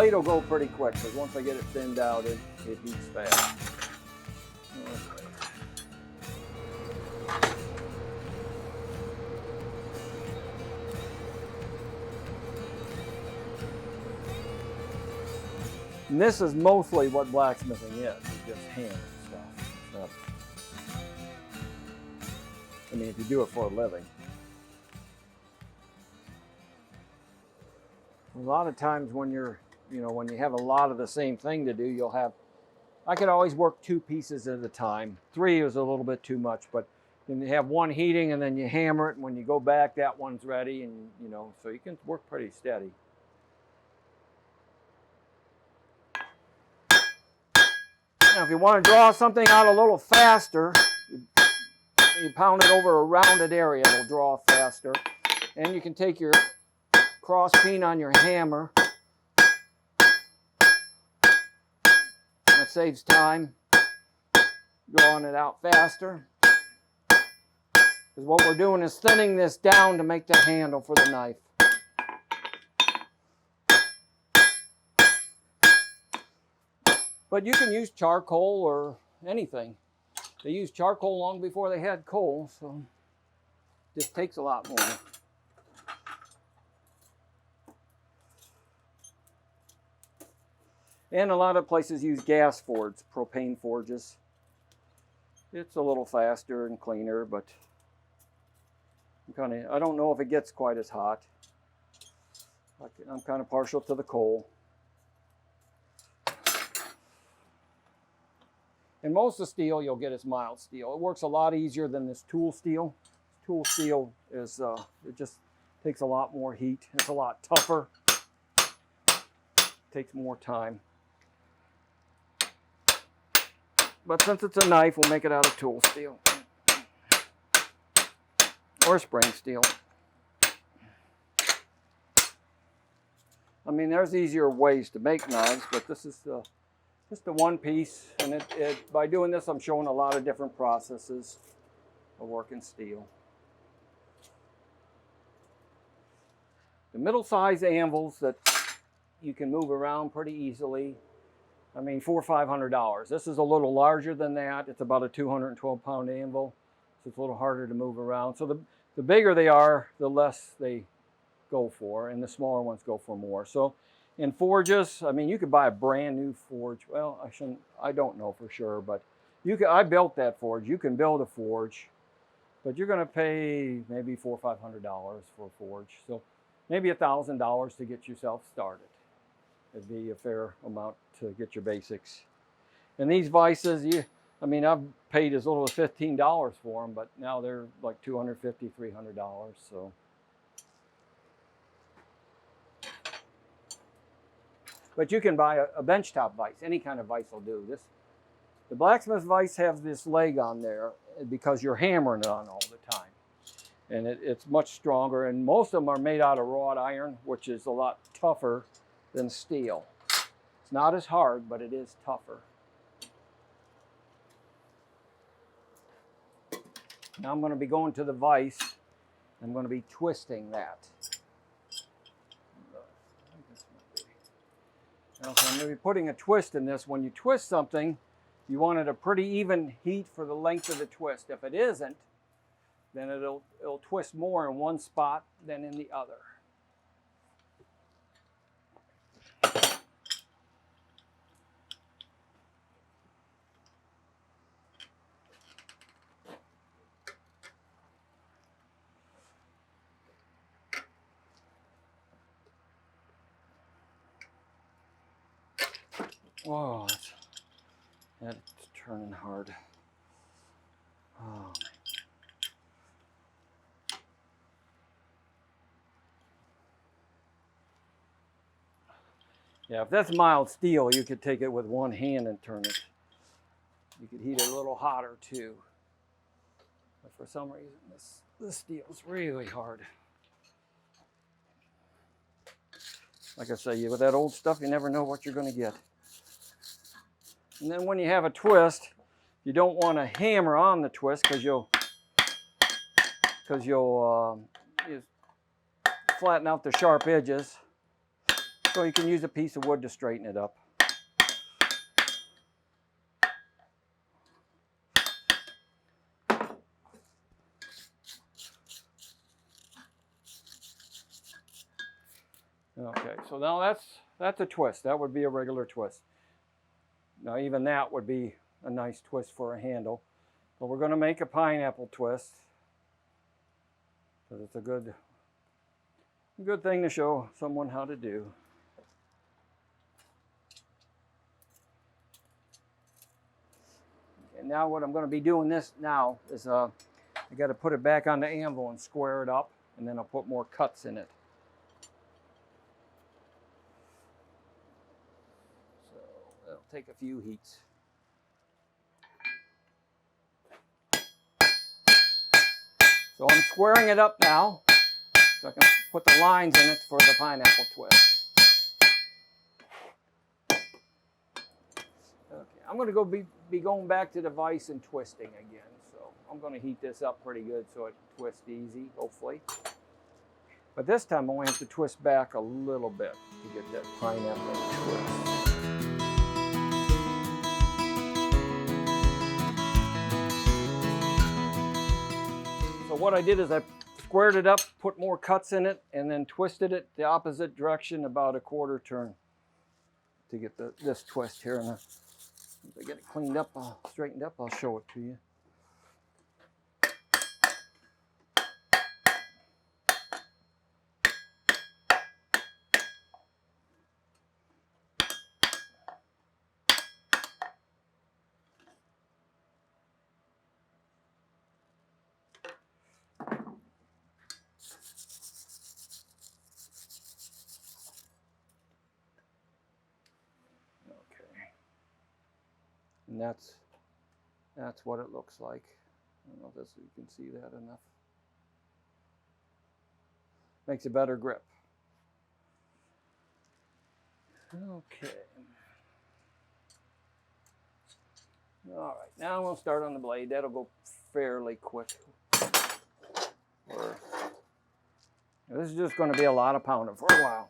blade will go pretty quick because once I get it thinned out, it heats fast. Okay. And this is mostly what blacksmithing is just hammering stuff. I mean, if you do it for a living. A lot of times when when you have a lot of the same thing to do, you'll have, I could always work 2 pieces at a time. 3 is a little bit too much, but then you have one heating and then you hammer it, and when you go back, that one's ready, and so you can work pretty steady. Now, if you want to draw something out a little faster, you pound it over a rounded area, it'll draw faster. And you can take your cross peen on your hammer. That saves time, drawing it out faster. Because what we're doing is thinning this down to make the handle for the knife. But you can use charcoal or anything. They used charcoal long before they had coal, so it just takes a lot more. And a lot of places use gas forges, propane forges. It's a little faster and cleaner, but I don't know if it gets quite as hot. I'm kind of partial to the coal. And most of the steel you'll get is mild steel. It works a lot easier than this tool steel. Tool steel is, it just takes a lot more heat. It's a lot tougher. Takes more time. But since it's a knife, we'll make it out of tool steel. Or spring steel. I mean, there's easier ways to make knives, but this is just the one piece, and by doing this, I'm showing a lot of different processes of working steel. The middle-size anvils that you can move around pretty easily, I mean, $400 or $500. This is a little larger than that. It's about a 212-pound anvil, so it's a little harder to move around. So the bigger they are, the less they go for, and the smaller ones go for more. So in forges, I mean, you could buy a brand new forge. Well, I don't know for sure, but I built that forge. You can build a forge, but you're going to pay maybe $400 or $500 for a forge. So maybe $1,000 to get yourself started. It'd be a fair amount to get your basics. And these vices, I mean, I've paid as little as $15 for them, but now they're like $250, $300. So. But you can buy a benchtop vise. Any kind of vise will do. The blacksmith vise has this leg on there because you're hammering it on all the time. And it's much stronger. And most of them are made out of wrought iron, which is a lot tougher than steel. It's not as hard, but it is tougher. Now I'm going to be going to the vise. I'm going to be twisting that. Now, so I'm going to be putting a twist in this. When you twist something, you want it a pretty even heat for the length of the twist. If it isn't, then it'll twist more in one spot than in the other. Whoa, that's turning hard. Oh. Yeah, if that's mild steel, you could take it with one hand and turn it. You could heat it a little hotter too. But for some reason, this steel is really hard. Like I say, with that old stuff, you never know what you're going to get. And then when you have a twist, you don't want to hammer on the twist because you'll flatten out the sharp edges. So you can use a piece of wood to straighten it up. Okay, so now that's a twist. That would be a regular twist. Now even that would be a nice twist for a handle. But we're going to make a pineapple twist, because it's a good thing to show someone how to do. And now what I'm going to be doing this now is I got to put it back on the anvil and square it up, and then I'll put more cuts in it. So it'll take a few heats. So I'm squaring it up now, so I can put the lines in it for the pineapple twist. Okay, I'm going to be going back to the vise and twisting again. So I'm going to heat this up pretty good so it twists easy, hopefully. But this time I want to have to twist back a little bit to get that pineapple twist. So what I did is I squared it up, put more cuts in it, and then twisted it the opposite direction about a quarter turn to get this twist here. And once I get it cleaned up, straightened up, I'll show it to you. And that's what it looks like. I don't know if you can see that enough. Makes a better grip. Okay. All right, now we'll start on the blade. That'll go fairly quick. This is just going to be a lot of pounding for a while.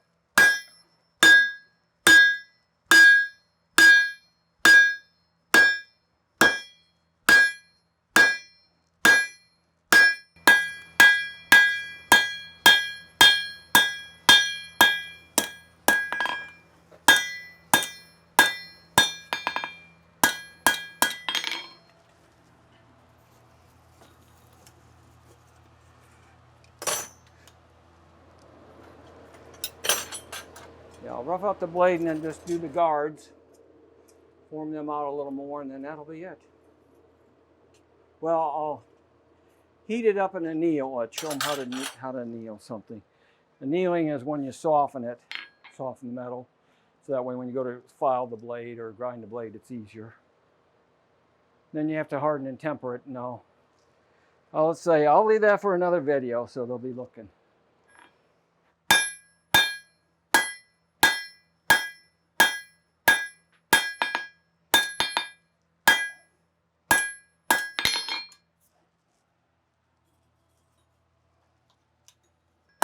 Yeah, I'll rough out the blade and then just do the guards, form them out a little more, and then that'll be it. Well, I'll heat it up in a anneal. I'll show them how to anneal something. Annealing is when you soften it, soften the metal, so that way when you go to file the blade or grind the blade, it's easier. Then you have to harden and temper it. And let's say I'll leave that for another video, so they'll be looking.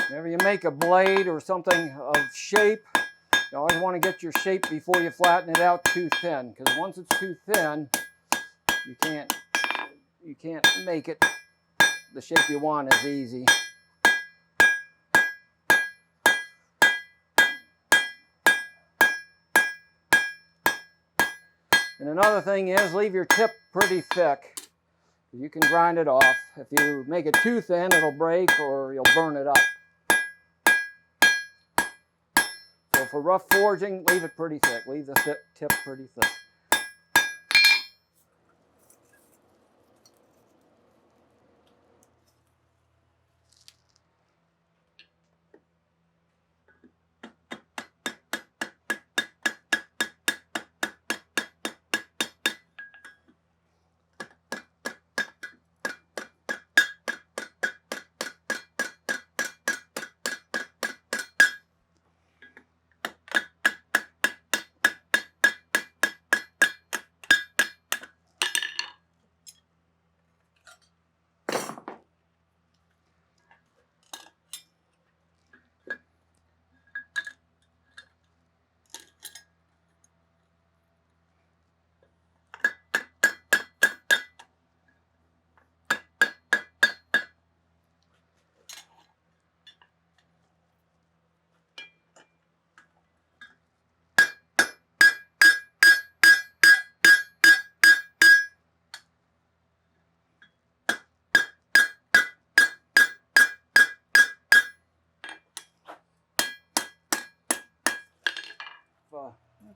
Whenever you make a blade or something of shape, you always want to get your shape before you flatten it out too thin, because once it's too thin, you can't make it the shape you want as easy. And another thing is, leave your tip pretty thick. You can grind it off. If you make it too thin, it'll break or you'll burn it up. So for rough forging, leave it pretty thick. Leave the tip pretty thick.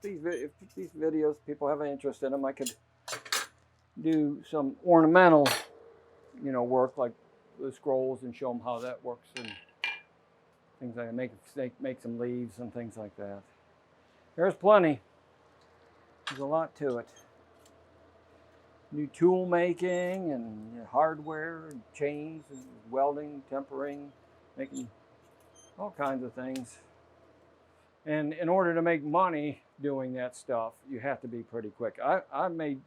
if these videos, people have an interest in them, I could do some ornamental, you know, work like the scrolls and show them how that works and things like that. Make some leaves and things like that. There's plenty. There's a lot to it. New tool making and hardware and chains and welding, tempering, making all kinds of things. And in order to make money doing that stuff, you have to be pretty quick. I made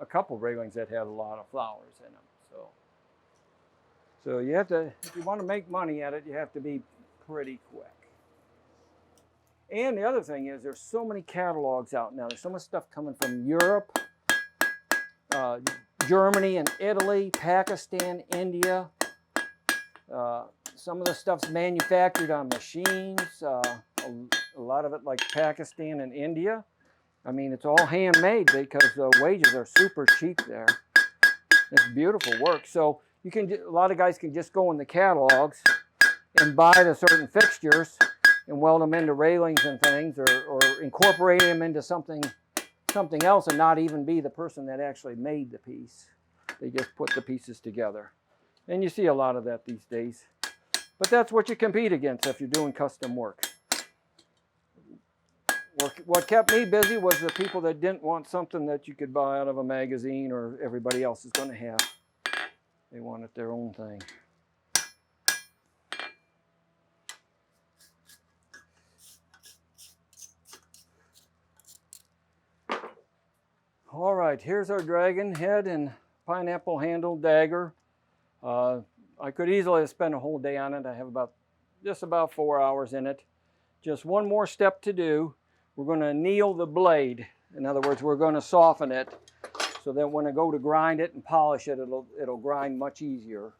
a couple railings that had a lot of flowers in them. So you have to, if you want to make money at it, you have to be pretty quick. And the other thing is there's so many catalogs out now. There's so much stuff coming from Europe, Germany and Italy, Pakistan, India. Some of the stuff's manufactured on machines. A lot of it like Pakistan and India. I mean, it's all handmade because the wages are super cheap there. It's beautiful work. So you can, a lot of guys can just go in the catalogs and buy the certain fixtures and weld them into railings and things, or incorporate them into something else and not even be the person that actually made the piece. They just put the pieces together. And you see a lot of that these days. But that's what you compete against if you're doing custom work. What kept me busy was the people that didn't want something that you could buy out of a magazine or everybody else is going to have. They wanted their own thing. All right, here's our dragon head and pineapple handle dagger. I could easily spend a whole day on it. I have just about 4 hours in it. Just one more step to do. We're going to anneal the blade. In other words, we're going to soften it so that when I go to grind it and polish it, it'll grind much easier.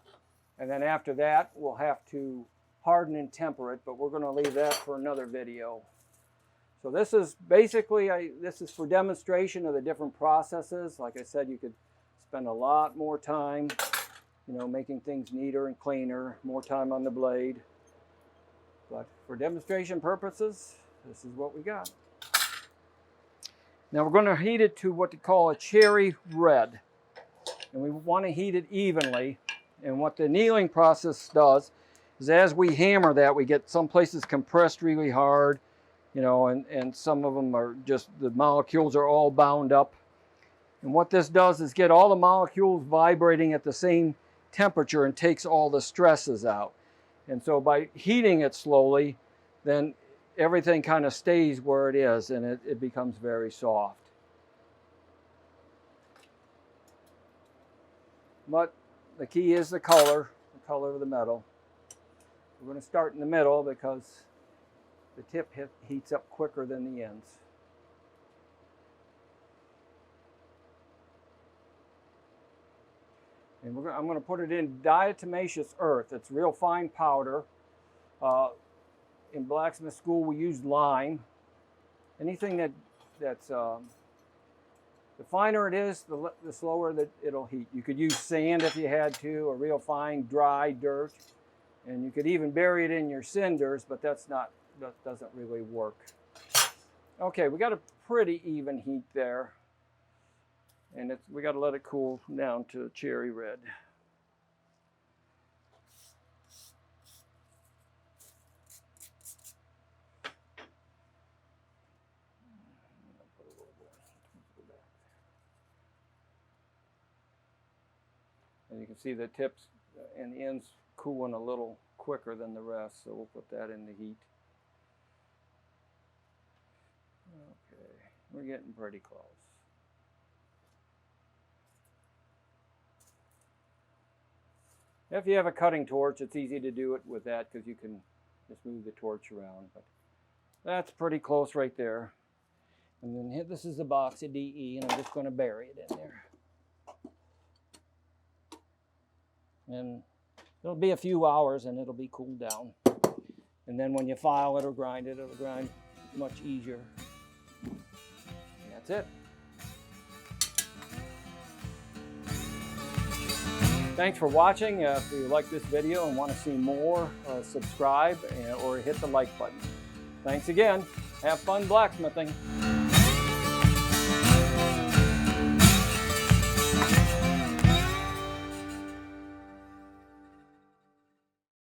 And then after that, we'll have to harden and temper it, but we're going to leave that for another video. So this is basically, this is for demonstration of the different processes. Like I said, you could spend a lot more time, you know, making things neater and cleaner, more time on the blade. But for demonstration purposes, this is what we got. Now we're going to heat it to what they call a cherry red. And we want to heat it evenly. And what the annealing process does is as we hammer that, we get some places compressed really hard, you know, and some of them are just, the molecules are all bound up. And what this does is get all the molecules vibrating at the same temperature and takes all the stresses out. And so by heating it slowly, then everything kind of stays where it is and it becomes very soft. But the key is the color of the metal. We're going to start in the middle because the tip heats up quicker than the ends. And I'm going to put it in diatomaceous earth. It's real fine powder. In blacksmith school, we used lime. Anything that's the finer it is, the slower that it'll heat. You could use sand if you had to, or real fine dry dirt, and you could even bury it in your cinders, but that doesn't really work. Okay, we got a pretty even heat there. And we got to let it cool down to cherry red. And you can see the tips and the ends cooling a little quicker than the rest, so we'll put that in the heat. Okay, we're getting pretty close. If you have a cutting torch, it's easy to do it with that because you can just move the torch around. But that's pretty close right there. And then this is a box of DE, and I'm just going to bury it in there. And it'll be a few hours, and it'll be cooled down. And then when you file it or grind it, it'll grind much easier. And that's it. Thanks for watching. If you like this video and want to see more, subscribe or hit the like button. Thanks again. Have fun blacksmithing.